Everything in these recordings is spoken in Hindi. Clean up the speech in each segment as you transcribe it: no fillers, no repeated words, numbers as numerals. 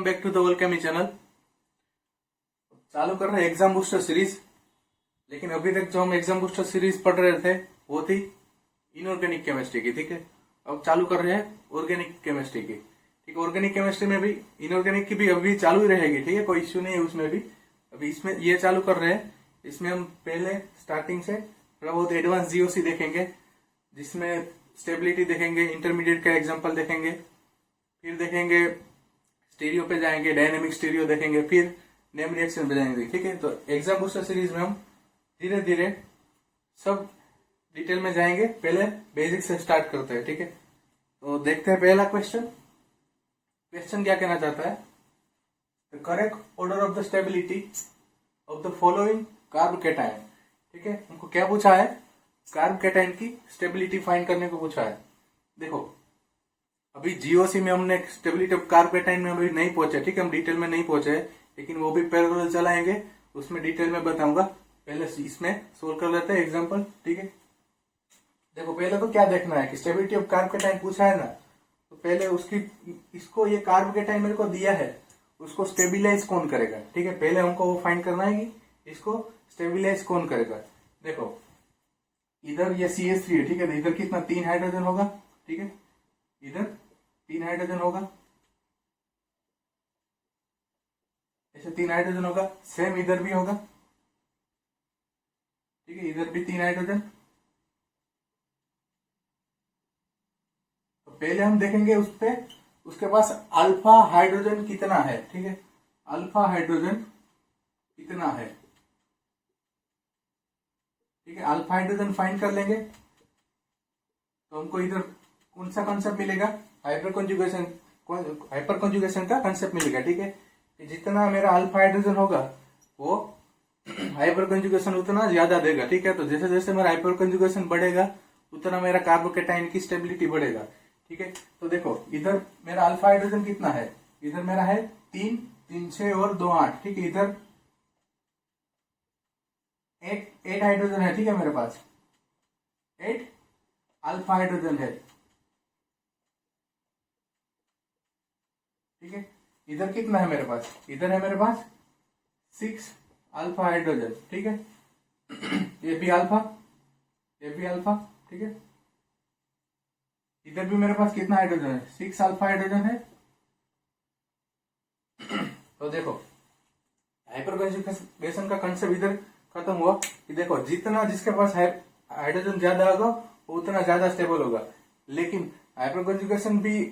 Welcome back to the world channel. चालू कर रहे हैं एग्जाम बूस्टर सीरीज। लेकिन अभी तक जो हम एग्जाम बूस्टर सीरीज पढ़ रहे थे वो थी इनऑर्गेनिक केमिस्ट्री की। ठीक है, अब चालू कर रहे हैं ऑर्गेनिक केमिस्ट्री की। ठीक है, ऑर्गेनिक केमिस्ट्री में भी इनऑर्गेनिक की भी अभी चालू ही रहेगी। ठीक है, कोई इश्यू नहीं है उसमें भी। अभी इसमें ये चालू कर रहे हैं। इसमें हम पहले स्टार्टिंग से थोड़ा बहुत एडवांस जीओसी देखेंगे, जिसमें स्टेबिलिटी देखेंगे, इंटरमीडिएट का एग्जाम्पल देखेंगे, फिर देखेंगे स्टीरियो पे जाएंगे, डायनेमिक स्टीरियो देखेंगे, फिर नेम रिएक्शन पे जाएंगे। ठीक है, तो एग्जाम बूस्टर सीरीज में हम धीरे धीरे सब डिटेल में जाएंगे। पहले बेसिक से स्टार्ट करते हैं। ठीक है, तो देखते हैं पहला क्वेश्चन। क्वेश्चन क्या कहना चाहता है? The correct order of the stability of the following carb cation. ठीक है, हमको क्या पूछा है? कार्ब कैटायन की स्टेबिलिटी फाइंड करने को पूछा है। देखो, अभी जीओसी में हमने स्टेबिलिटी ऑफ कार्ब कैटायन में अभी नहीं पहुंचे। ठीक है, हम डिटेल में नहीं पहुंचे, लेकिन वो भी पैरेलल चलाएंगे, उसमें डिटेल में बताऊंगा। पहले इसमें सोल्व कर लेते हैं एग्जांपल। ठीक है, देखो पहले तो क्या देखना है कि स्टेबिलिटी ऑफ कार्ब कैटायन पूछा है ना, तो पहले इसको ये कार्ब कैटायन मेरे को दिया है, उसको स्टेबिलाईज कौन करेगा। ठीक है, पहले हमको वो फाइंड करना है कि इसको स्टेबिलाईज कौन करेगा। देखो इधर ये CH3 है। ठीक है, तो इधर कितना 3 हाइड्रोजन होगा। ठीक है, इधर 3 हाइड्रोजन होगा, ऐसे 3 हाइड्रोजन होगा। सेम इधर भी होगा। ठीक है, इधर भी 3 हाइड्रोजन। तो पहले हम देखेंगे उसके पास अल्फा हाइड्रोजन कितना है। ठीक है, अल्फा हाइड्रोजन कितना है। ठीक है, अल्फा हाइड्रोजन फाइंड कर लेंगे। तो हमको इधर कौन सा कंसेप्ट मिलेगा? हाइपर कंजुगेशन का कंसेप्ट मिलेगा। ठीक है, जितना मेरा अल्फा हाइड्रोजन होगा वो हाइपर कंजुगेशन उतना ज्यादा देगा। ठीक है, तो जैसे जैसे मेरा हाइपर कंजुगेशन बढ़ेगा उतना मेरा कार्बोकेटाइन की स्टेबिलिटी बढ़ेगा। ठीक है, तो देखो इधर मेरा अल्फा हाइड्रोजन कितना है? इधर मेरा है 3, 3, 6 और 2, 8। ठीक है, इधर 8 हाइड्रोजन है। ठीक है, मेरे पास 8 अल्फा हाइड्रोजन है। ठीक है, इधर कितना है मेरे पास? इधर है मेरे पास 6 अल्फा हाइड्रोजन। ठीक है, ये भी अल्फा, ये भी अल्फा। ठीक है, इधर भी मेरे पास कितना हाइड्रोजन है? 6 अल्फा हाइड्रोजन है। तो देखो हाइपर कंजुगेशन का कंसेप्ट इधर खत्म हुआ कि देखो जितना जिसके पास हाइड्रोजन ज्यादा होगा वो उतना ज्यादा स्टेबल होगा। लेकिन हाइपर कंजुगेशन भी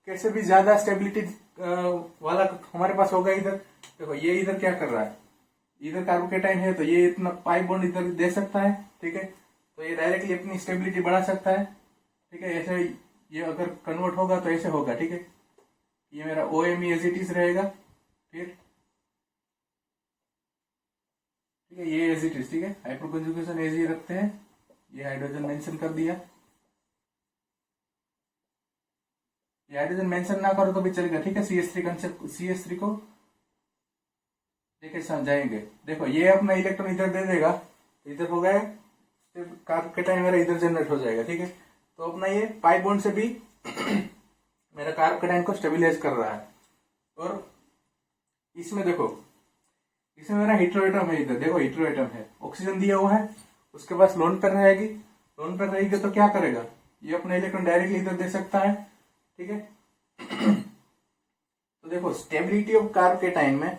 कैसे भी ज्यादा स्टेबिलिटी वाला हमारे पास होगा। इधर देखो ये इधर क्या कर रहा है? इधर कार्बोकेटाइन है तो ये इतना पाई बॉन्ड इधर दे सकता है। ठीक है, तो ये डायरेक्टली अपनी स्टेबिलिटी बढ़ा सकता है। ठीक है, ऐसे ये अगर कन्वर्ट होगा तो ऐसे होगा। ठीक है, ये मेरा OMe एज इट इज रहेगा। फिर ठीक है, ये एज इट इज। ठीक है, हाइपर कंजुगेशन एज ही रखते हैं। ये हाइड्रोजन मेंशन कर दिया। ये हाइड्रोजन मेंशन ना करो तो भी चलेगा। ठीक है, CH3 कंसेप्ट, CH3 को लेके समझाएंगे। देखो ये अपना इलेक्ट्रॉन इधर दे देगा, इधर हो गया कार्बोकेटाइन मेरा इधर जनरेट हो जाएगा। ठीक है, तो अपना ये पाई बॉन्ड से भी मेरा कार्बोकेटाइन को स्टेबिलाईज कर रहा है। और इसमें देखो इसमें मेरा हेटेरोएटम है। इधर देखो हेटेरोएटम है, ऑक्सीजन दिया हुआ है, उसके पास लोन पर रहेगी। लोन पर रहेगी तो क्या करेगा? ये अपना इलेक्ट्रॉन डायरेक्टली इधर दे सकता है। ठीक है, तो देखो स्टेबिलिटी ऑफ कार्बोकेटाइन में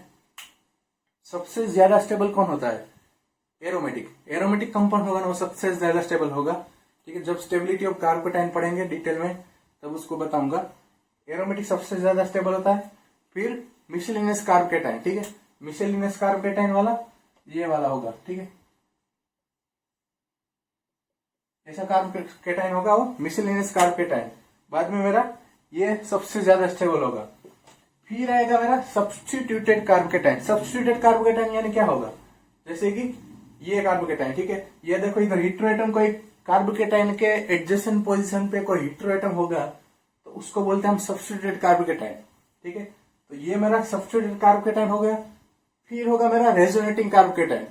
सबसे ज्यादा स्टेबल कौन होता है? एरोमेटिक कंपाउंड होगा ना, वो सबसे ज्यादा स्टेबल होगा। ठीक है, जब स्टेबिलिटी ऑफ कार्बोकेटाइन पढ़ेंगे डिटेल में तब उसको बताऊंगा। एरोमेटिक सबसे ज्यादा स्टेबल होता है। फिर मिसेलिनियस कार्बोकेटाइन। ठीक है, मिसेलिनियस कार्बोकेटाइन वाला ये वाला होगा। ठीक है, ऐसा कार्बोकेटाइन होगा वो मिसेलिनियस कार्बोकेटाइन। बाद में मेरा ये सबसे ज्यादा स्टेबल होगा। फिर आएगा मेरा सब्स्टिट्यूटेड कार्बोकेटाइन। सब्स्टिट्यूटेड कार्बोकेटाइन यानी क्या होगा? जैसे कि ये कार्बोकेटाइन। ठीक है, ये देखो इधर हेटेरोएटम कोई कार्बोकेटाइन के एडजेसेंट पोजीशन पे कोई हेटेरोएटम होगा तो उसको बोलते हैं हम सब्स्टिट्यूटेड कार्बोकेटाइन। ठीक है, तो ये मेरा सब्स्टिट्यूटेड कार्बोकेटाइन हो गया। फिर होगा मेरा रेजोनेटिंग कार्बोकेटाइन।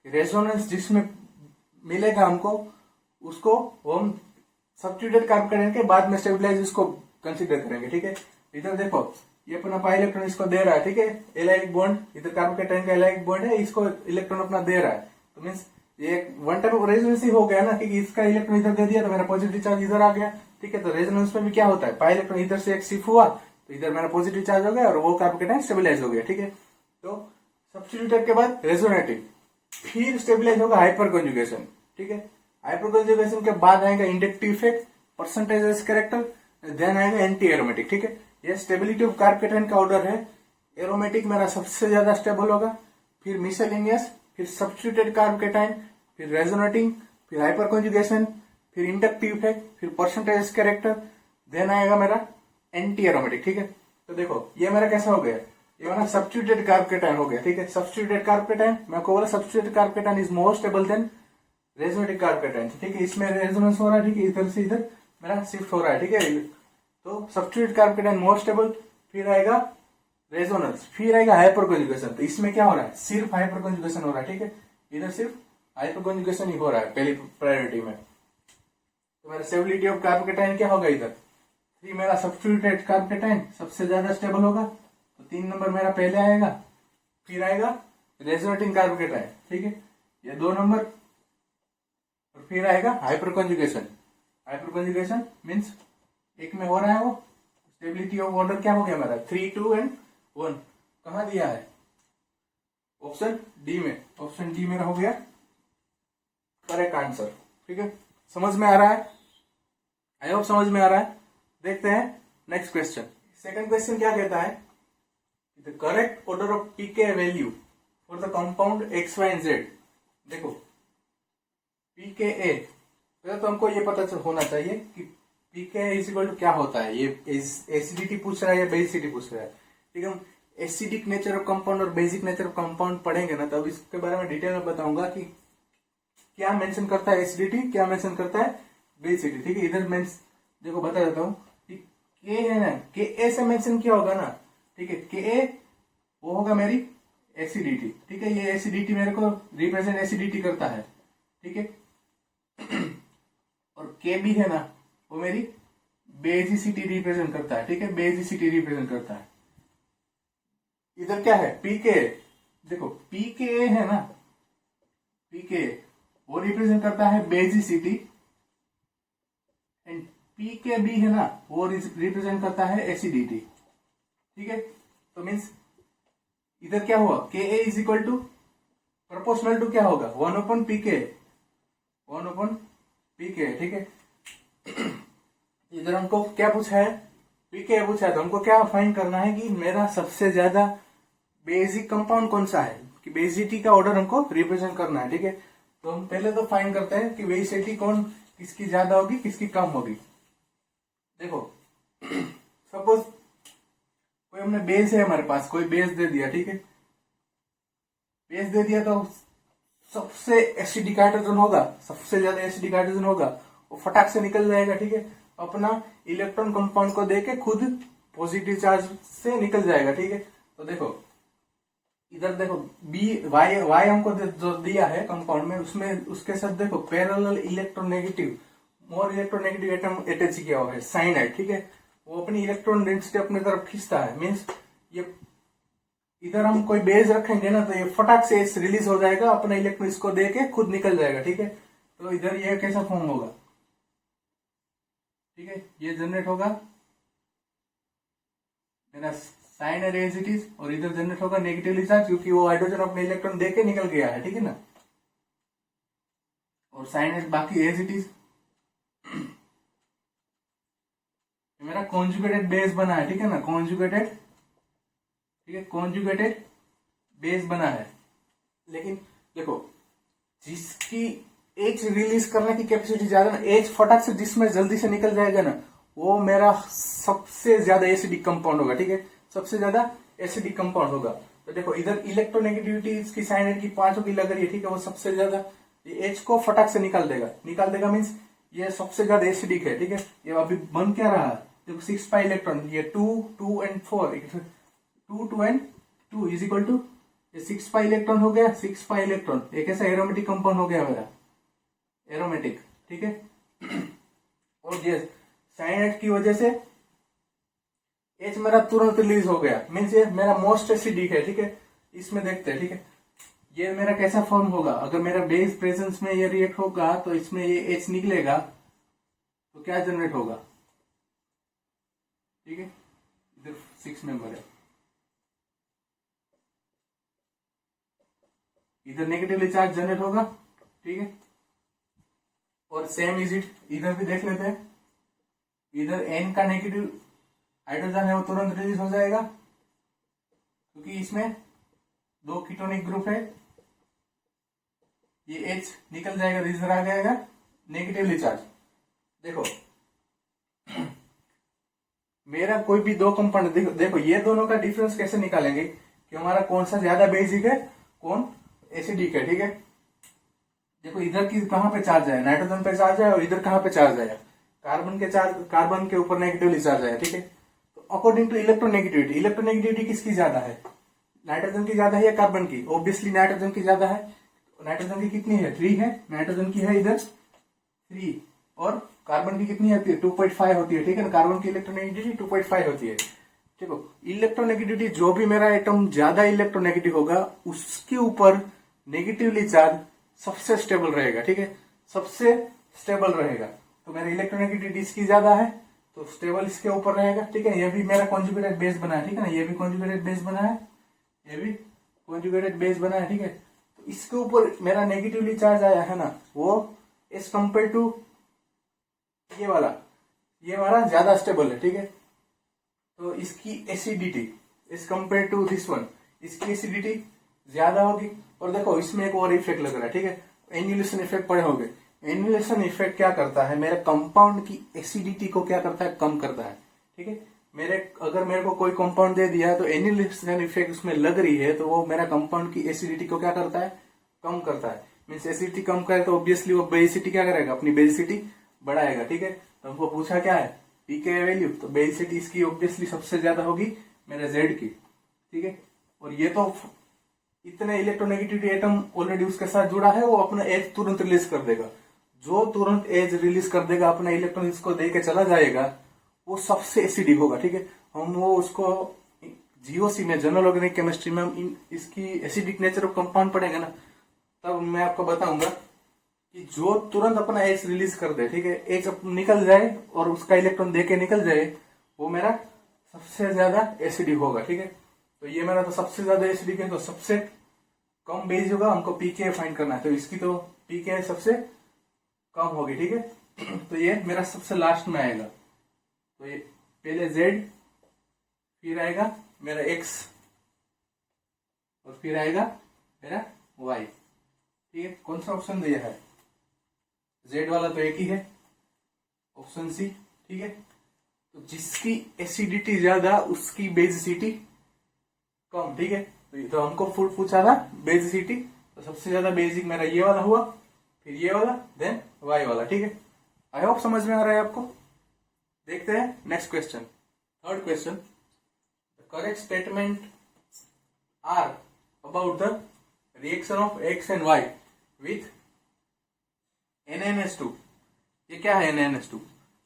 रेजोनेंस जिसमें मिलेगा हमको उसको हम सब्स्टिट्यूटेड कार्बोकेटाइन के बाद में स्टेबिलाईज उसको कंसिडर करेंगे। ठीक है, इधर देखो ये अपना पाई इलेक्ट्रॉन इसको दे रहा है, ठीक है, एलाइक बॉन्ड, इधर कार्बोकेटाइन का एलाइक बॉन्ड है, इसको इलेक्ट्रॉन अपना दे रहा है, तो मीन्स ये वन टाइप ऑफ रेजोनेंस ही हो गया ना, क्योंकि इसका इलेक्ट्रॉन इधर दे दिया तो मेरा पॉजिटिव चार्ज इधर आ गया, ठीक है। तो रेजोनेंस में भी क्या होता है, पाई इलेक्ट्रॉन इधर से एक शिफ्ट हुआ तो इधर मेरा पॉजिटिव चार्ज हो गया और वो कार्बोकेटाइन स्टेबलाइज हो गया, ठीक है। तो सब्स्टिट्यूटेड के बाद रेजोनेटिव, फिर स्टेबलाइज होगा हाइपर कंजुगेशन, ठीक है। हाइपर कंजुगेशन के बाद आएगा inductive effect, percentage character, then आएगा एंटी एरोमेटिक, ठीक है। ये स्टेबिलिटी ऑफ कार्बोकेटाइन का ऑर्डर है। एरोमेटिक मेरा सबसे ज्यादा स्टेबल होगा, फिर मिसलेनियस, फिर सब्स्टिट्यूटेड कार्बोकेटाइन, फिर रेजोनेटिंग, फिर हाइपर कंजुगेशन, फिर इंडक्टिव इफेक्ट, फिर परसेंटेज कैरेक्टर, देन आएगा मेरा एंटी एरोमेटिक, ठीक है। तो देखो ये मेरा कैसा हो गया, ये मेरा सब्स्टिट्यूटेड कार्बोकेटाइन हो गया, ठीक है। सब्स्टिट्यूटेड कार्बोकेटाइन, मैं आपको बोला substituted carbocation is more stable than resonatic carbocation, ठीक है। इसमें रेजोनेंस हो रहा है, ठीक है, इधर से इधर मेरा शिफ्ट हो रहा है, ठीक है। तो सब्स्टिट्यूटेड कार्बोकेटाइन मोर स्टेबल, फिर आएगा रेजोनेंस, फिर आएगा हाइपर कंजुगेशन। तो इसमें क्या हो रहा है, सिर्फ हाइपर कंजुगेशन हो रहा है, ठीक है। इधर सिर्फ हाइपर कंजुगेशन ही हो रहा है पहली प्रायोरिटी में। तो मेरा स्टेबिलिटी ऑफ कार्बोकेटाइन क्या होगा, इधर 3 मेरा सब्स्टिट्यूटेड कार्बोकेटाइन सबसे ज्यादा स्टेबल होगा, तो 3 नंबर मेरा पहले आएगा, फिर आएगा रेजोनेटिंग कार्बोकेटाइन, ठीक है, ये 2 नंबर, और फिर आएगा hyper conjugation. Hyper conjugation means एक में हो रहा है वो, स्टेबिलिटी ऑफ ऑर्डर क्या हो गया मेरा 3, 2 एंड 1, कहा दिया है, ऑप्शन डी में, ऑप्शन डी मेरा हो गया करेक्ट आंसर, ठीक है। समझ में आ रहा है, आई होप समझ में आ रहा है। देखते हैं नेक्स्ट क्वेश्चन। सेकंड क्वेश्चन क्या कहता है, the correct order of pK value for the compound X Y and Z. देखो पीके पहले तो हमको ये पता होना चाहिए कि पीके इज इक्वल टू क्या होता है। ये एसिडिटी पूछ रहा है या बेसिडिटी पूछ रहा है, ठीक है। हम एसिडिक नेचर ऑफ कंपाउंड और बेसिक नेचर ऑफ कंपाउंड पढ़ेंगे ना, तब इसके बारे में डिटेल में बताऊंगा कि क्या मेंशन करता है एसिडिटी, क्या मेंशन करता है बेसिडिटी, ठीक है। इधर मैं देखो बता देता हूँ कि के है ना, के ए से मेंशन किया होगा ना, ठीक है। के ए वो होगा मेरी एसिडिटी, ठीक है। ये एसिडिटी मेरे को रिप्रेजेंट एसिडिटी करता है, ठीक है। और के बी है ना, वो मेरी बेसिसिटी रिप्रेजेंट करता है, ठीक है, बेसिसिटी रिप्रेजेंट करता है। इधर क्या है पीके, देखो पीके है ना, पीके वो रिप्रेजेंट करता है बेसिसिटी, एंड पीके बी है ना, वो रिप्रेजेंट करता है एसिडिटी, ठीक है। तो मीन्स इधर क्या हुआ, K A is equal to proportional to क्या होगा 1/pk, 1/pk, ठीक है। इधर हमको क्या पूछा है, पीके पूछा है, तो हमको क्या फाइंड करना है कि मेरा सबसे ज्यादा बेसिक कंपाउंड कौन सा है, कि बेसिसिटी का ऑर्डर हमको रिप्रेजेंट करना है, ठीक है। तो हम पहले तो फाइंड करते हैं कि बेसिसिटी कौन किसकी ज्यादा होगी किसकी कम होगी। देखो सपोज कोई हमने बेस है हमारे पास, कोई बेस दे दिया, ठीक है, बेस दे दिया, तो सबसे एसिडिक हाइड्रोजन होगा, सबसे ज्यादा एसिडिक हाइड्रोजन होगा, वो फटाक से निकल जाएगा, ठीक है। अपना इलेक्ट्रॉन कंपाउंड को देके खुद पॉजिटिव चार्ज से निकल जाएगा, ठीक है। तो देखो इधर देखो बी वाई वाई हमको जो दिया है कंपाउंड में, उसमें उसके साथ देखो parallel electronegative, more electronegative atom attach किया हुआ है, साइनाइड, ठीक है। वो अपनी इलेक्ट्रॉन डेंसिटी अपनी तरफ खींचता है, मीन्स ये इधर हम कोई बेस रखेंगे ना, तो ये फटाक से रिलीज हो जाएगा, अपना इलेक्ट्रॉन इसको देके खुद निकल जाएगा, ठीक है। तो इधर ये कैसा फॉर्म होगा, ठीक है, ये जनरेट होगा मेरा साइनाइड एज इट इज, और इधर जनरेट होगा नेगेटिवली चार्ज, क्योंकि वो हाइड्रोजन अपने इलेक्ट्रॉन देके निकल गया है, ठीक है ना, और साइनाइड बाकी एज इट इज। मेरा कॉन्जुगेटेड बेस बना है, ठीक है ना, कॉन्जुगेटेड, ठीक है, कॉन्जुगेटेड बेस बना है। लेकिन देखो जिसकी एच रिलीज करने की कैपेसिटी ज्यादा ना, एच फटाक से जिसमें जल्दी से निकल जाएगा ना, वो मेरा सबसे ज्यादा एसिडिक कंपाउंड होगा, ठीक है, सबसे ज्यादा एसिडिक कंपाउंड होगा। तो देखो इधर इलेक्ट्रोनेगेटिविटी इसकी साइनाइड की 5 की लग रही है, ठीक है, वो सबसे ज्यादा एच को फटाक से निकाल देगा मीन्स ये सबसे ज्यादा एसिडिक है, ठीक है। ये अभी बन क्या रहा है, देखो 6 पाई इलेक्ट्रॉन, ये 2 and 4, 2 and 2 is equal to 6 pi electron हो गया, 6 पाई इलेक्ट्रॉन एक ऐसा एरोमेटिक कंपाउंड हो गया मेरा, एरोमेटिक, ठीक है। और ये साइनाइड की वजह से एच मेरा तुरंत रिलीज हो गया, मीन्स ये मेरा मोस्ट एसिडिक है, ठीक है। इसमें देखते हैं, ठीक है, ये मेरा कैसा फॉर्म होगा। अगर मेरा बेस प्रेजेंस में ये रिएक्ट होगा तो इसमें ये एच निकलेगा तो क्या जनरेट होगा, ठीक है। इधर 6 मेंबर है, इधर नेगेटिवली चार्ज जनरेट होगा, ठीक है। और सेम इज इट इधर भी देख लेते हैं। इधर एन का नेगेटिव हाइड्रोजन है वो तुरंत रिलीज हो जाएगा क्योंकि इसमें 2 कीटोनिक ग्रुप है। ये H निकल जाएगा, इधर आ जाएगा नेगेटिवली चार्ज। देखो मेरा कोई भी 2 कंपाउंड, देखो ये दोनों का डिफरेंस कैसे निकालेंगे कि हमारा कौन सा ज्यादा बेसिक है कौन एसिडिक है, ठीक है। देखो इधर की कहां पे चार्ज है, नाइट्रोजन पे चार्ज है, और इधर कहां पे चार्ज है, कार्बन के ऊपर नेगेटिवली चार्ज है, ठीक है। तो अकॉर्डिंग टू इलेक्ट्रोनेगेटिविटी किसकी ज्यादा है, नाइट्रोजन की ज्यादा है या कार्बन की? ऑब्वियसली नाइट्रोजन की ज्यादा है। नाइट्रोजन की कितनी है, 3 है, नाइट्रोजन की है इधर 3, और कार्बन की कितनी होती है, 2.5 होती है, ठीक है ना। कार्बन की इलेक्ट्रोनेगेटिविटी 2.5 होती है। देखो इलेक्ट्रोनेगेटिविटी जो भी मेरा एटम ज्यादा इलेक्ट्रोनेगेटिव होगा उसके ऊपर नेगेटिवली चार्ज सबसे स्टेबल रहेगा, ठीक है, सबसे स्टेबल रहेगा। तो मेरा इलेक्ट्रोनेगेटिविटी इसकी ज्यादा है तो स्टेबल इसके ऊपर रहेगा, ठीक है। ये भी मेरा कॉन्जुगेटेड बेस बना है, ठीक है ना, ये भी कॉन्जुगेटेड बेस बना है, ये भी कॉन्जुगेटेड बेस बना है, ठीक है। तो इसके ऊपर मेरा नेगेटिवली चार्ज आया है ना, वो एज कंपेयर टू ये वाला हमारा ज्यादा स्टेबल है, ठीक है। तो इसकी acidity as compare to this one, इसकी एसिडिटी ज्यादा होगी। और देखो इसमें एक और इफेक्ट लग रहा है, ठीक है, एन्यूलेशन इफेक्ट पढ़े होंगे। एन्यूलेशन इफेक्ट क्या करता है, मेरे कंपाउंड की एसिडिटी को क्या करता है, कम करता है, ठीक है। अगर मेरे को कोई कंपाउंड दे दिया है तो एन्यूलेशन इफेक्ट उसमें लग रही है तो वो मेरा कंपाउंड की एसिडिटी को क्या करता है, कम करता है। मीन्स एसिडिटी कम करे तो ऑब्वियसली वो बेसिसिटी क्या करेगा, अपनी बेसिसिटी बढ़ाएगा, ठीक है। तो हमको पूछा क्या है, पीके वैल्यू, तो बेसिसिटी इसकी ऑब्वियसली सबसे ज्यादा होगी मेरे जेड की, ठीक है। और ये तो इतने इलेक्ट्रोनेगेटिविटी एटम ऑलरेडी उसके साथ जुड़ा है, वो अपना एज तुरंत रिलीज कर देगा। जो तुरंत एज रिलीज कर देगा, अपना इलेक्ट्रॉन इसको दे के चला जाएगा, वो सबसे एसिडिक होगा, ठीक है। हम वो उसको जीओसी में, जनरल ऑर्गेनिक केमिस्ट्री में हम इसकी एसिडिक नेचर ऑफ कंपाउंड पढ़ेंगे ना, तब मैं आपको बताऊंगा कि जो तुरंत अपना एच रिलीज कर दे, ठीक है, एच निकल जाए और उसका इलेक्ट्रॉन दे के निकल जाए, वो मेरा सबसे ज्यादा एसिडिक होगा, ठीक है। तो ये मेरा तो सबसे ज्यादा एसिडिक है, तो सबसे कम बेस होगा, हमको पीके फाइंड करना है, तो इसकी तो पीके सबसे कम होगी, ठीक है। तो ये मेरा सबसे लास्ट में आएगा। तो ये पहले Z, फिर आएगा मेरा X, और फिर आएगा मेरा Y, ठीक है। कौन सा ऑप्शन दिया है, Z वाला तो एक ही है, ऑप्शन सी, ठीक है। तो जिसकी एसिडिटी ज्यादा उसकी बेसिसिटी कम, ठीक है। तो हमको फुल पूछा था बेसिसिटी, तो सबसे ज्यादा बेसिक मेरा ये वाला हुआ, फिर ये वाला, देन Y वाला, ठीक है। आई होप समझ में आ रहा है आपको। देखते हैं next question, third question. The correct statement are about the reaction of X and Y with NaNH2। ये क्या है NaNH2?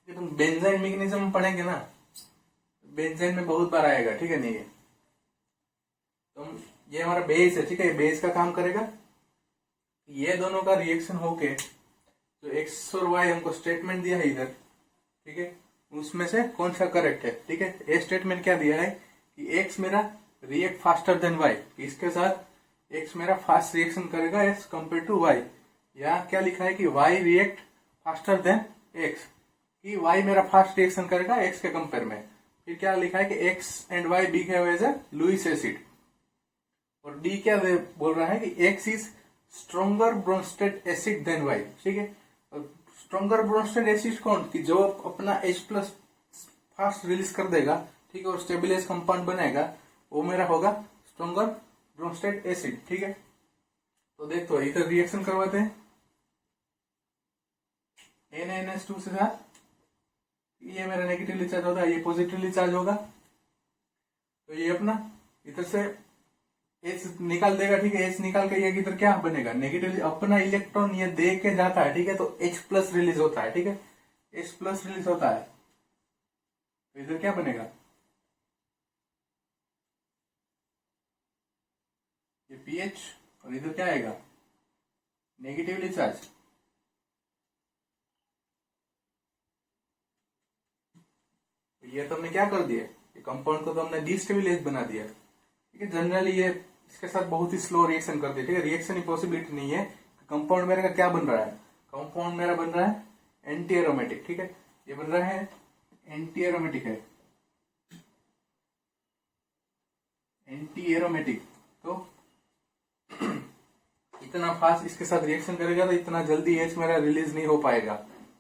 ये तुम बेंजाइन मैकेनिज्म पढ़ेंगे ना, बेंजाइन में बहुत बार आएगा, ठीक है। नहीं है तुम, ये हमारा बेस है, ठीक है, बेस का काम करेगा। ये दोनों का रिएक्शन होके जो X और Y हमको स्टेटमेंट दिया है इधर, ठीक है, उसमें से कौन सा करेक्ट है, ठीक है। ये स्टेटमेंट क्या दिया है कि X मेरा रिएक्ट फास्टर देन Y, इसके साथ X मेरा फास्ट रिएक्शन करेगा एज कंपेयर टू Y। यहाँ क्या लिखा है कि Y react faster than X, कि Y मेरा फास्ट रिएक्शन करेगा X के कंपेयर में। फिर क्या लिखा है कि X and Y behave as a Lewis acid. और डी क्या बोल रहा है कि X is stronger Bronsted acid than Y, ठीक है। स्ट्रोंगर ब्रोंस्टेड एसिड कौन, कि जो अपना H+ फास्ट रिलीज कर देगा, ठीक है, और स्टेबिलाइज कंपाउंड बनाएगा, वो मेरा होगा स्ट्रोंगर ब्रोंस्टेड एसिड, ठीक है। तो देखो इधर रिएक्शन करवाते हैं NaNH2 से साथ, ये मेरा नेगेटिवली चार्ज होगा, ये पॉजिटिवली चार्ज होगा। तो ये अपना इधर से H निकाल देगा, ठीक है। H निकाल के ये इधर क्या बनेगा, नेगेटिवली अपना इलेक्ट्रॉन ये दे के जाता है, ठीक है। तो H+ रिलीज होता है, ठीक है, H+ रिलीज होता है। तो इधर क्या बनेगा, ये पीएच और इधर क्या आएगा, नेगेटिवली चार्ज। ये तो हमने क्या कर दिया, ये कंपाउंड को तो हमने डिस्टेबिलाइज बना दिया। ठीक है, जनरली ये इसके साथ बहुत ही स्लो रिएक्शन करती है। ठीक है, रिएक्शन की पॉसिबिलिटी नहीं है। कंपाउंड मेरे का क्या बन रहा है, कंपाउंड मेरा बन रहा है एंटी एरोमेटिक। ठीक है, ये बन रहा है एंटी एरोमेटिक है, एंटी एरोमेटिक। तो इतना फास्ट इसके साथ रिएक्शन करेगा तो इतना जल्दी एच मेरा रिलीज नहीं हो पाएगा।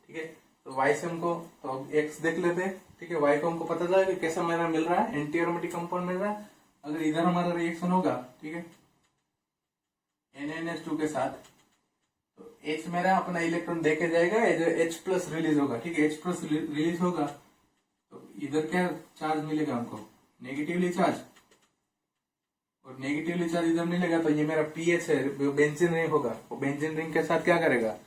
ठीक है, तो वाई से हमको, तो अब एक्स देख लेते हैं। ठीक है, वाई को हमको पता चला कि कैसा मेरा मिल रहा है, एंटी एरोमेटिक कंपाउंड मिल रहा है। अगर इधर हमारा रिएक्शन होगा, ठीक है, NaNH2 के साथ, तो H मेरा अपना इलेक्ट्रॉन देके जाएगा, H प्लस रिलीज होगा। ठीक है, H प्लस रिलीज होगा तो इधर क्या चार्ज मिलेगा हमको, नेगेटिवली चार्ज। और नेगेटिवली चार्ज इधर मिलेगा तो ये मेरा पीएच है, बेंजीन रिंग होगा। वो बेंजीन रिंग के साथ क्या करेगा,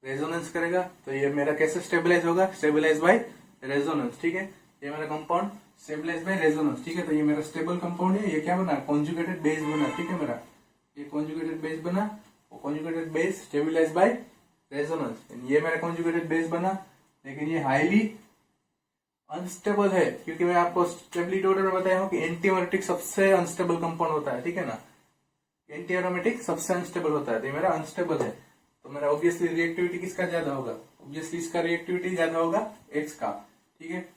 रेजोनेंस करेगा। तो ये मेरा कैसे स्टेबलाइज होगा, स्टेबलाइज बाय रेजोनेंस। ठीक है, ये मेरा कंपाउंड स्टेबलाइज बाय रेजोनेंस। ठीक है, तो ये मेरा स्टेबल कंपाउंड है। ये क्या बना, कॉन्जुगेटेड बेस बना। ठीक है, मेरा ये कॉन्जुगेटेड बेस बना, वो conjugated base stabilize by resonance. ये मेरा कॉन्जुगेटेड बेस बना, लेकिन ये हाईली अनस्टेबल है, क्योंकि मैं आपको स्टेबिलिटी ऑर्डर में बताया हूं कि एंटी एरोमेटिक सबसे अनस्टेबल कंपाउंड होता है। ठीक है ना, एंटी एरोमेटिक सबसे अनस्टेबल होता है, तो ये मेरा अनस्टेबल है। तो मेरा ऑब्वियसली रिएक्टिविटी किसका ज्यादा होगा, ऑब्वियसली इसका रिएक्टिविटी ज्यादा होगा एक्स का। ठीक है,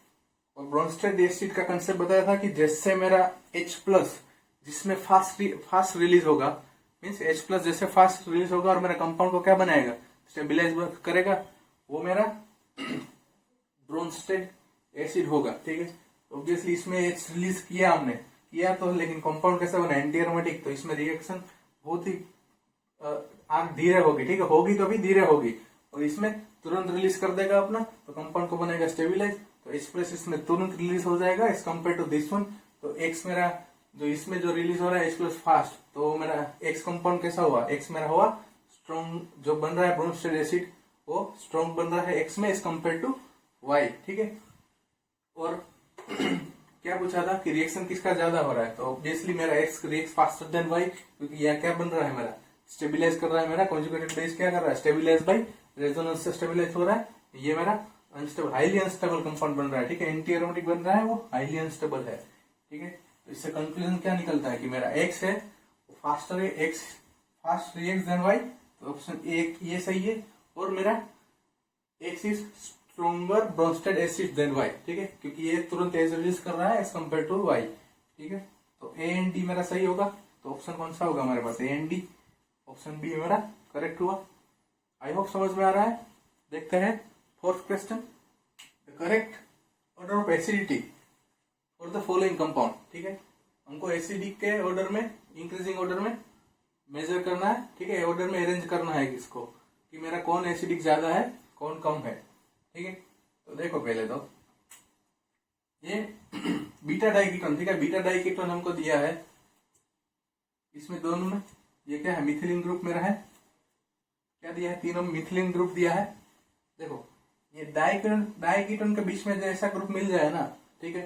और ब्रोंस्टेड एसिड का कंसेप्ट बताया था कि जैसे मेरा H प्लस जिसमें फास्ट रिलीज होगा, मीन्स H प्लस जैसे फास्ट रिलीज होगा और मेरा कंपाउंड को क्या बनाएगा, स्टेबिलाइज करेगा, वो मेरा ब्रोंस्टेड एसिड होगा। ठीक है, ऑब्वियसली इसमें H रिलीज किया हमने, किया तो, लेकिन कंपाउंड कैसा बना, एंटी एरोमेटिक। तो इसमें रिएक्शन बहुत ही आग धीरे होगी। ठीक है, होगी तो भी धीरे होगी, और इसमें तुरंत रिलीज कर देगा अपना, तो कंपाउंड को बनेगा स्टेबिलाइज। तो H प्लस इसमें तुरंत रिलीज हो जाएगा as compare to this one. तो X मेरा जो इसमें जो रिलीज हो रहा है H प्लस फास्ट, तो मेरा X कंपाउंड कैसा हुआ, X मेरा हुआ स्ट्रॉन्ग, जो बन रहा है ब्रोंस्टेड एसिड वो स्ट्रॉन्ग बन रहा है X में एज कम्पेयर टू Y। ठीक है, और क्या पूछा था कि रिएक्शन किसका ज्यादा हो रहा है, तो ऑब्वियसली मेरा X react faster then Y, क्योंकि यह क्या बन रहा है, मेरा स्टेबिलाइज कर रहा है। मेरा कॉन्जुगेटेड बेस क्या कर रहा है, स्टेबिलाइज बाय रेजोनेंस से स्टेबिलाइज हो रहा है। ये मेरा अनस्टेबल, हाईली अनस्टेबल कंपाउंड बन रहा है। ठीक है, एंटी एरोमेटिक बन रहा है, वो हाईली अनस्टेबल है। ठीक है, तो इससे कंक्लूजन क्या निकलता है कि मेरा X है फास्टर है, X fast react than Y, तो ऑप्शन ए ये सही है। और मेरा X is stronger Bronsted acid than Y। ठीक है, क्योंकि ये तुरंत एज रिलीज कर रहा है एज कम्पेयर टू Y। ठीक है, तो ए एंड डी मेरा सही होगा। तो ऑप्शन कौन सा होगा हमारे पास, A and D, option B मेरा करेक्ट हुआ। आई होप समझ में आ रहा है। देखते हैं fourth question, the correct order of acidity for the following compound. ठीक है, हमको एसिडिक के ऑर्डर में, इंक्रीजिंग ऑर्डर में मेजर करना है। ठीक है, ऑर्डर में अरेंज करना है इसको कि मेरा कौन एसिडिक ज्यादा है कौन कम है। ठीक है, तो देखो पहले तो ये बीटा डाइकीटोन। ठीक है, बीटा डाइकीटोन हमको दिया है, इसमें दोनों में ये क्या है, मिथिलीन ग्रुप मेरा है। क्या दिया है, तीनों मिथिलीन ग्रुप दिया है। देखो ये डाइकीटोन के बीच में जैसा ग्रुप मिल जाए ना, ठीक है,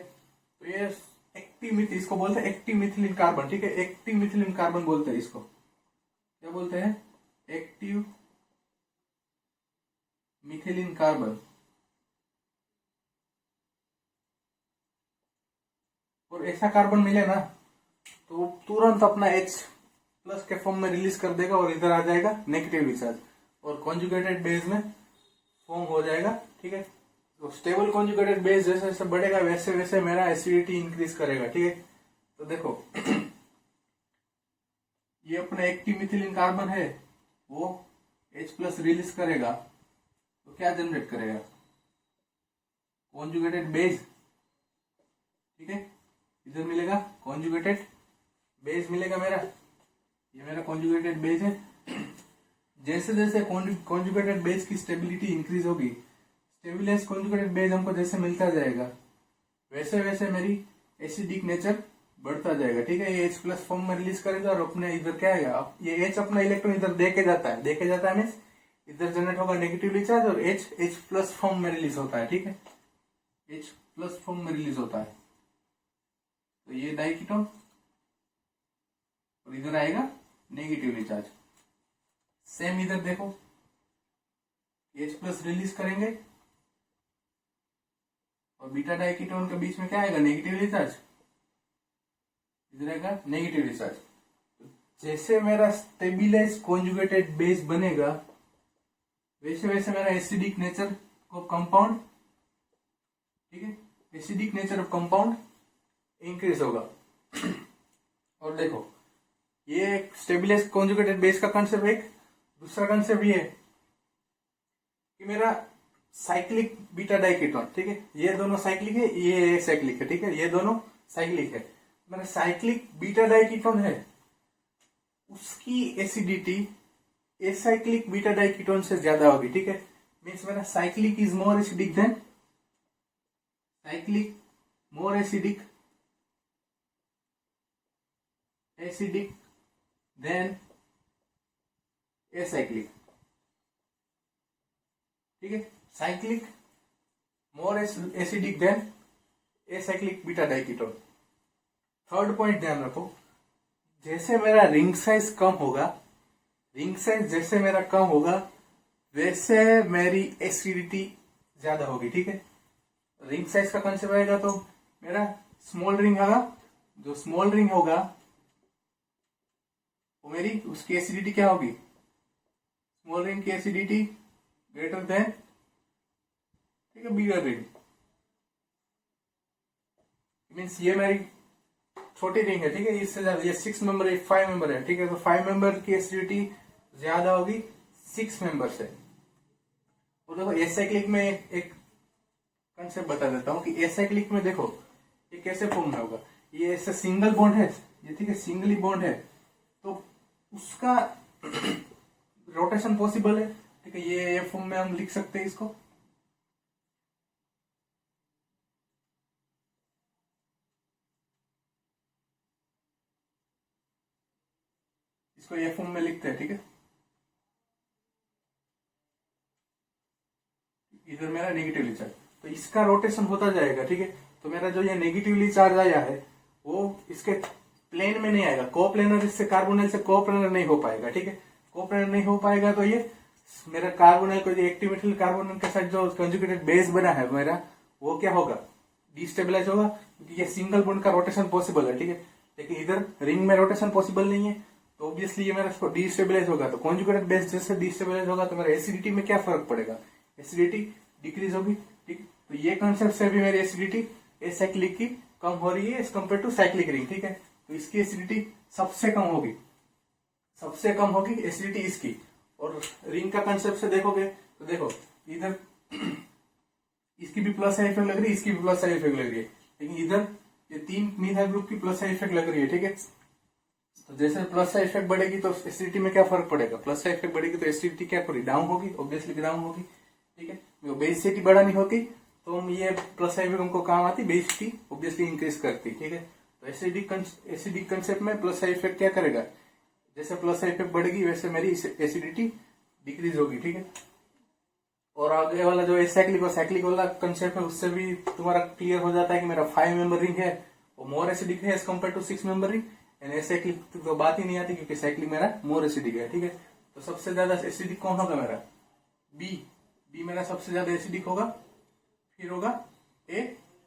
तो ये एक्टिव, इसको बोलते हैं एक्टिव मिथिलीन कार्बन। ठीक है, एक्टिव मिथिलीन कार्बन बोलते हैं इसको, क्या बोलते हैं, एक्टिव मिथिलीन कार्बन। और ऐसा कार्बन मिले ना तो तुरंत अपना H प्लस के फॉर्म में रिलीज कर देगा और इधर आ जाएगा नेगेटिव चार्ज, और कॉन्जुगेटेड बेस में फॉर्म हो जाएगा। ठीक है, तो स्टेबल कॉन्जुगेटेड बेस जैसे जैसे बढ़ेगा वैसे वैसे मेरा एसिडिटी इंक्रीज करेगा। ठीक है, तो देखो ये अपना एक्टिव मिथिलीन कार्बन है, वो H प्लस रिलीज करेगा तो क्या जनरेट करेगा, कॉन्जुगेटेड बेस। ठीक है, इधर मिलेगा कॉन्जुगेटेड बेस मिलेगा मेरा, ये मेरा कॉन्जुगेटेड बेस है। जैसे जैसे कॉन्जुगेटेड बेस की स्टेबिलिटी इंक्रीज होगी, स्टेबिलाइज कॉन्जुगेटेड बेस हमको जैसे मिलता जाएगा वैसे वैसे मेरी एसिडिक नेचर बढ़ता जाएगा। ठीक है, ये H प्लस फॉर्म में रिलीज करेगा और अपने इधर क्या आएगा, ये H अपना इलेक्ट्रॉन इधर देके जाता है मीन्स इधर जनरेट होगा नेगेटिवली चार्ज, और H प्लस फॉर्म में रिलीज होता है। ठीक है, H प्लस फॉर्म में रिलीज होता है। तो ये डाइकीटोन और इधर आएगा नेगेटिवली चार्ज। सेम इधर देखो, H+ रिलीज करेंगे और बीटा डाइकीटोन के बीच में क्या आएगा, नेगेटिवली चार्ज, इधर आएगा नेगेटिवली चार्ज। जैसे मेरा स्टेबिलाइज कॉन्जुगेटेड बेस बनेगा वैसे वैसे मेरा एसिडिक नेचर ऑफ कंपाउंड, ठीक है, acidic nature of compound increase होगा। और देखो ये एक स्टेबिलाइज कॉन्जुगेटेड बेस का कंसेप्ट, एक दूसरा कंसेप्ट ये है कि मेरा साइक्लिक बीटा डाइकीटोन, ठीक है, ये दोनों साइक्लिक है, ये साइक्लिक है, ठीक है, ये दोनों साइक्लिक है। मेरा साइक्लिक बीटा डाइकीटोन है, उसकी एसिडिटी एसाइक्लिक बीटा डाइकीटोन से ज्यादा होगी, ठीक है। मीन्स मेरा cyclic is more acidic then cyclic, more acidic then acyclic, ठीक है, cyclic more acidic then acyclic beta diketone. Third point ध्यान रखो, जैसे मेरा रिंग साइज कम होगा, रिंग साइज जैसे मेरा कम होगा वैसे मेरी एसिडिटी ज्यादा होगी, ठीक है। रिंग साइज का कंसेप्ट आएगा तो मेरा स्मॉल रिंग होगा, जो स्मॉल रिंग होगा वो मेरी उसकी एसिडिटी क्या होगी, स्मॉल रिंग की एसिडिटी ग्रेटर देन, ठीक है, बिगर रिंग। मीन्स ये मेरी छोटी रिंग है, ठीक है, इससे ज्यादा, ये 6 मेंबर है, 5 मेंबर है, ठीक है, तो 5 मेंबर की एसिडिटी ज्यादा होगी 6 मेंबर से। और देखो एसाइक्लिक में एक कंसेप्ट बता देता हूँ कि एसाइक्लिक में देखो ये कैसे फॉर्म में होगा, ये ऐसे सिंगल बॉन्ड है, ये ठीक है, सिंगली बॉन्ड है, तो उसका रोटेशन पॉसिबल है, ठीक है, ये फॉर्म में हम लिख सकते हैं इसको, इसको ये फॉर्म में लिखते हैं, ठीक है। इधर मेरा नेगेटिवली चार्ज, तो इसका रोटेशन होता जाएगा, ठीक है। तो मेरा जो ये नेगेटिवली चार्ज आया है वो इसके प्लेन में नहीं आएगा, कोप्लेनर, इससे कार्बोनिल से कोप्लेनर नहीं हो पाएगा, ठीक है। कोप्लेनर नहीं हो पाएगा तो ये मेरा कार्बोनिल को, जो एक्टिव मेथिल कार्बोनिल के साथ जो कंजुगेटेड बेस बना है मेरा, वो क्या होगा, डिस्टेबलाइज होगा, क्योंकि ये सिंगल बॉन्ड का रोटेशन पॉसिबल है, ठीक है। लेकिन इधर रिंग में रोटेशन पॉसिबल नहीं है, तो ऑब्वियसली ये मेरा डिस्टेबलाइज होगा। तो कॉन्जुगेटेड बेस जैसे डिस्टेबलाइज होगा तो मेरा एसिडिटी में क्या फर्क पड़ेगा, एसिडिटी डिक्रीज होगी, ठीक। तो ये कंसेप्ट से भी मेरी एसिडिटी एसाइक्लिक की कम हो रही है as compare to cyclic ring, ठीक है। तो इसकी एसिडिटी सबसे कम होगी, सबसे कम होगी एसिडिटी इसकी। और रिंग का कंसेप्ट से देखोगे तो देखो इधर इसकी भी प्लस साइड इफेक्ट लग रही है, इसकी भी प्लस साइड इफेक्ट लग रही है, लेकिन इधर ये 3 मिथाइल ग्रुप की प्लस साइड इफेक्ट लग रही है, ठीक है। तो जैसे प्लस साइड इफेक्ट बढ़ेगी तो एसिडिटी में क्या फर्क पड़ेगा, प्लस साइड इफेक्ट बढ़ेगी तो एसिडिटी क्या करेगी, डाउन होगी, ऑब्वियसली डाउन होगी, ठीक है। बेसिसिटी बढ़ानी होगी तो हम ये प्लस साइड इफेक्ट हमको काम आती, बेसिसिटी ऑब्वियसली इंक्रीज करती, ठीक है। तो एसिडिक कंसेप्ट में प्लस साइड इफेक्ट क्या करेगा, जैसे प्लस साइड इफेक्ट बढ़ेगी वैसे मेरी एसिडिटी डिक्रीज होगी, ठीक है। और आगे वाला जो एसाइक्लिक और साइक्लिक वाला कंसेप्ट है उससे भी तुम्हारा क्लियर हो जाता है कि मेरा 5 मेंबर रिंग है वो मोर एसिडिक है as compare to 6 member ring, and acyclic तो बात ही नहीं आती क्योंकि साइक्लिक मेरा मोर एसिडिक है, ठीक है। तो सबसे ज्यादा एसिडिक कौन होगा मेरा, बी मेरा सबसे ज्यादा एसिडिक होगा, फिर होगा ए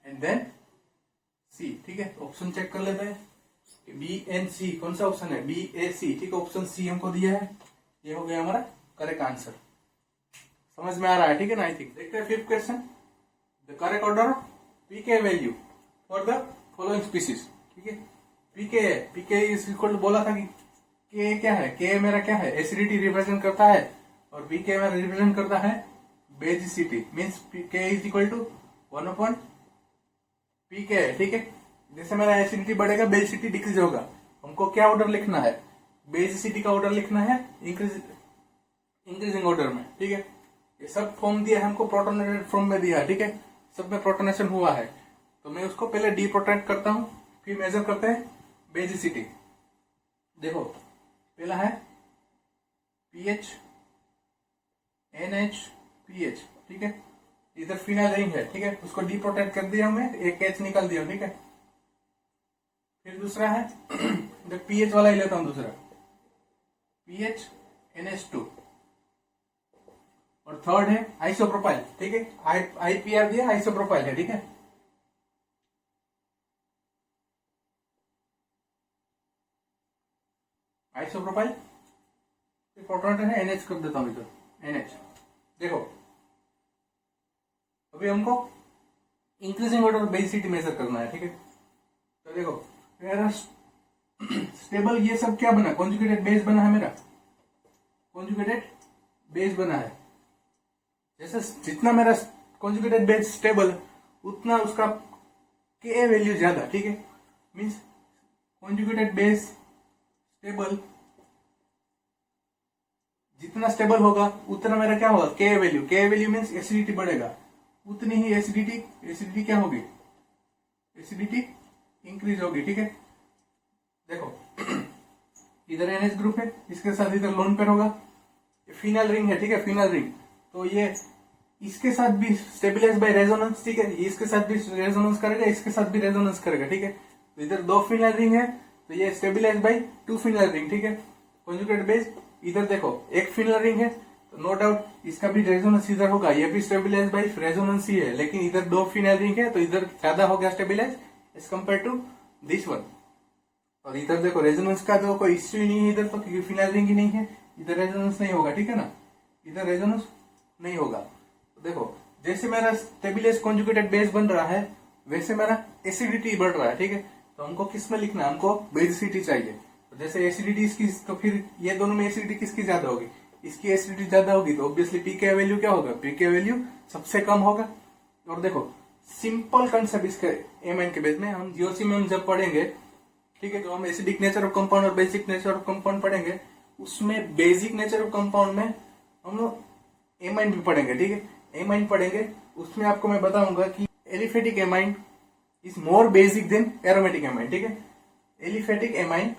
एंड देन सी, ठीक है। ऑप्शन चेक कर लेते हैं, बी एंड सी कौन सा ऑप्शन है, बी ए सी, ठीक है। ऑप्शन सी हमको दिया है, ये हो गया हमारा करेक्ट आंसर। समझ में आ रहा है, ठीक है ना। आई थिंक देखते हैं 5th question, the correct order of pK value for the following species, ठीक है। पीके इज इक्वल टू बोला था कि के क्या है, के मेरा क्या है, एसिडिटी रिप्रेजेंट करता है, और पीके मेरा रिप्रेजेंट करता है बेसिसिटी, मीन्स के इज इक्वल टू 1 पीके है, ठीक है। जैसे मेरा एसिडिटी बढ़ेगा बेसिसिटी डिक्रीज होगा, हमको क्या ऑर्डर लिखना है, बेसिसिटी का ऑर्डर लिखना है इंक्रीजिंग ऑर्डर में, ठीक है। ये सब फॉर्म दिया है हमको, प्रोटोनेटेड फॉर्म में दिया है, ठीक है, सब में प्रोटोनेशन हुआ है। तो मैं उसको पहले डीप्रोटोनेट करता हूं, फिर मेजर करते हैं बेसिसिटी। देखो पहला है पीएच, एनएच, पीएच, ठीक है। इधर फिनाइल रिंग है, ठीक है, उसको डीप्रोटोनेट कर दिया हमने, एक एच निकाल दिया, ठीक है। फिर दूसरा है पीएच वाला ही लेता हूं दूसरा, पीएच NH2, और थर्ड है आइसोप्रोपाइल, ठीक है, आईपीआर दिया, आइसोप्रोपाइल है, ठीक है। आइसोप्रोपाइल प्रोटोनेटर है, NH कर देता हूं इधर, NH। देखो अभी हमको इंक्रीजिंग ऑर्डर बेसिसिटी मेजर करना है, ठीक है। तो देखो मेरा स्टेबल ये सब क्या बना, कॉन्जुगेटेड बेस बना है, मेरा कॉन्जुगेटेड बेस बना है। जैसे जितना मेरा कॉन्जुगेटेड बेस स्टेबल उतना उसका के वैल्यू ज्यादा, ठीक है। मीन्स कॉन्जुगेटेड बेस स्टेबल, जितना स्टेबल होगा उतना मेरा क्या होगा, के वैल्यू मीन्स एसिडिटी बढ़ेगा, उतनी ही एसिडिटी क्या होगी, एसिडिटी इंक्रीज होगी, ठीक है। देखो इधर NH ग्रुप है, इसके साथ इधर लोन पेयर होगा, फिनाइल रिंग है, ठीक है, फिनाइल रिंग। तो ये इसके साथ भी स्टेबिलाइज बाय रेजोनेंस, ठीक है, इसके साथ भी रेजोनेंस करेगा, इसके साथ भी रेजोनेंस करेगा, ठीक है। तो इधर 2 फिनाइल रिंग है, तो ये स्टेबिलाइज बाय 2 फिनाइल रिंग, ठीक है, कॉन्जुगेटेड बेस। इधर देखो एक फिनाइल रिंग है, तो नो डाउट इसका भी रेजोनेंस इधर होगा, ये भी स्टेबिलाइज बाय रेजोनेंस ही है, लेकिन इधर 2 फिनाइल रिंग है, तो इधर ज्यादा हो गया stabilize as compare to this one. और इधर देखो रेजोनेंस का तो कोई इश्यू ही नहीं है इधर, तो क्योंकि फिनाइल रिंग ही नहीं है, इधर रेजोनेंस नहीं होगा, ठीक है ना, इधर रेजोनेंस नहीं होगा। तो देखो जैसे मेरा स्टेबिलाइज कॉन्जुगेटेड बेस बन रहा है, वैसे मेरा एसिडिटी बढ़ रहा है, ठीक है। तो हमको किस में लिखना है, हमको बेसिसिटी चाहिए। तो जैसे एसिडिटी इसकी, तो फिर ये दोनों में एसिडिटी किसकी ज्यादा होगी, इसकी एसिडिटी ज्यादा होगी, तो ऑब्वियसली पीके वैल्यू क्या होगा, पीके वैल्यू सबसे कम होगा। और देखो सिंपल कंसेप्ट इसके एमाइन के बेस में, हम जीओसी में हम जब पढ़ेंगे, ठीक है, तो हम एसिडिक नेचर ऑफ कंपाउंड और बेसिक नेचर ऑफ कंपाउंड पढ़ेंगे, उसमें बेसिक नेचर ऑफ कंपाउंड में हम लोग एमाइन भी पढ़ेंगे, ठीक है, एमाइन पढ़ेंगे। उसमें आपको मैं बताऊंगा कि aliphatic amine is more basic than aromatic amine, ठीक है, aliphatic amine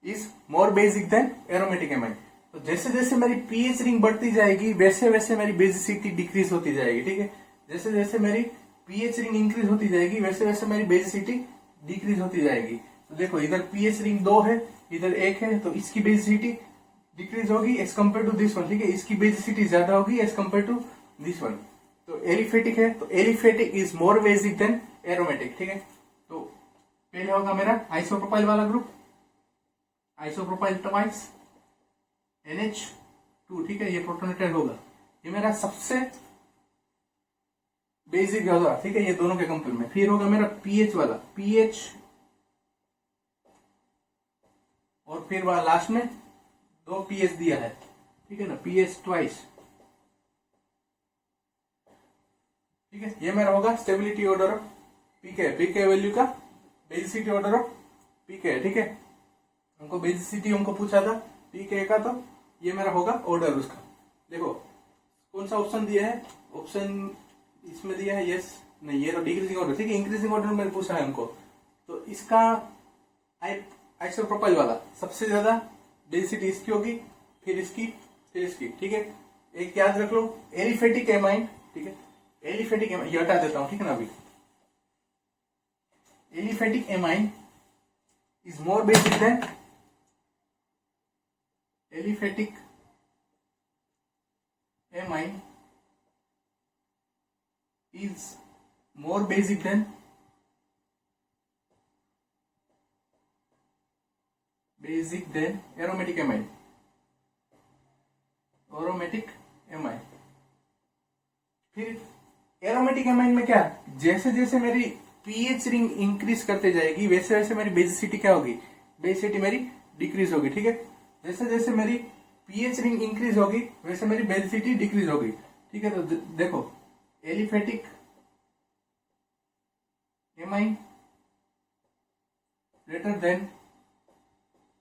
is more basic than aromatic amine. तो जैसे जैसे मेरी पीएच रिंग बढ़ती जाएगी, वैसे वैसे मेरी बेसिसिटी डिक्रीज होती जाएगी, ठीक है। जैसे जैसे मेरी पीएच रिंग इंक्रीज होती जाएगी, वैसे वैसे मेरी बेसिसिटी डिक्रीज होती जाएगी। तो देखो इधर पीएच रिंग 2 है, इधर 1 है, तो इसकी बेसिसिटी डिक्रीज होगी as compare to this one, ठीक है, इसकी बेसिसिटी ज्यादा होगी as compare to this one. तो एलिफेटिक है, तो aliphatic is more basic than aromatic, ठीक है। तो पहले होगा मेरा आइसोप्रोपाइल वाला ग्रुप, आइसोप्रोपाइल ट्वाइस NH2, ठीक है, ये प्रोटोनेटेड होगा, ये मेरा सबसे बेसिक होगा, ठीक है, ये दोनों के कंपेयर में। फिर होगा मेरा पीएच वाला, पीएच, और फिर वह लास्ट में 2 पीएच दिया है, ठीक है ना, पीएच ट्वाइस, ठीक है। ये मेरा होगा stability order of pK, pK value का बेसिसिटी ऑर्डर ऑफ पीके, ठीक है। हमको बेसिसिटी हमको पूछा था पीके का, तो ये मेरा होगा ऑर्डर उसका। देखो कौन सा ऑप्शन दिया है, ऑप्शन इसमें दिया है यस, नहीं, ये तो डिक्रीजिंग ऑर्डर, ठीक है, इंक्रीजिंग ऑर्डर में पूछा है हमको। तो इसका आइसोप्रोपाइल वाला सबसे ज्यादा बेसिसिटी इसकी होगी, फिर इसकी, फिर इसकी, ठीक है। एक याद रख लो, एलिफेटिक एमाइन, ठीक है, एलिफेटिक एमाइन ये हटा देता हूं, ठीक है ना। अभी aliphatic amine is more basic than, aliphatic amine is more basic than aromatic amine, aromatic amine। फिर एरोमेटिक एमाइन में क्या, जैसे जैसे मेरी पीएच रिंग इंक्रीज करते जाएगी, वैसे वैसे मेरी बेसिसिटी क्या होगी, बेसिसिटी मेरी डिक्रीज होगी, ठीक है। जैसे जैसे मेरी पीएच रिंग इंक्रीज होगी, वैसे मेरी बेसिसिटी डिक्रीज होगी, ठीक है। तो देखो aliphatic amine greater than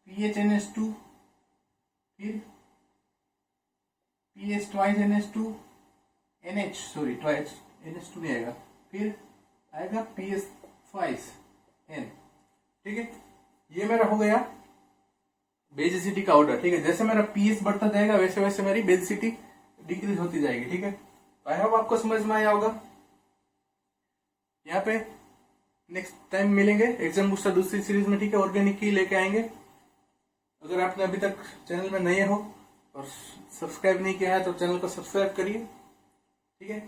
PHNH2, फिर PH twice NH2, NH sorry twice NH2 नहीं आएगा, फिर आएगा PH ट्वाइस N, ठीक है। ये मेरा हो गया बेसिसिटी का ऑर्डर, ठीक है। जैसे मेरा पीएच बढ़ता जाएगा, वैसे वैसे मेरी बेसिसिटी डिक्रीज होती जाएगी, ठीक है। आई होप आपको समझ में आया होगा। यहाँ पे नेक्स्ट टाइम मिलेंगे एग्जाम बूस्टर दूसरी सीरीज में, ठीक है, ऑर्गेनिक की लेके आएंगे। अगर आपने अभी तक चैनल में नए हो और सब्सक्राइब नहीं किया है तो चैनल को सब्सक्राइब करिए, ठीक है,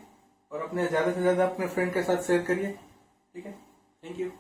और अपने ज्यादा से ज्यादा अपने फ्रेंड के साथ शेयर करिए, ठीक है। Thank you.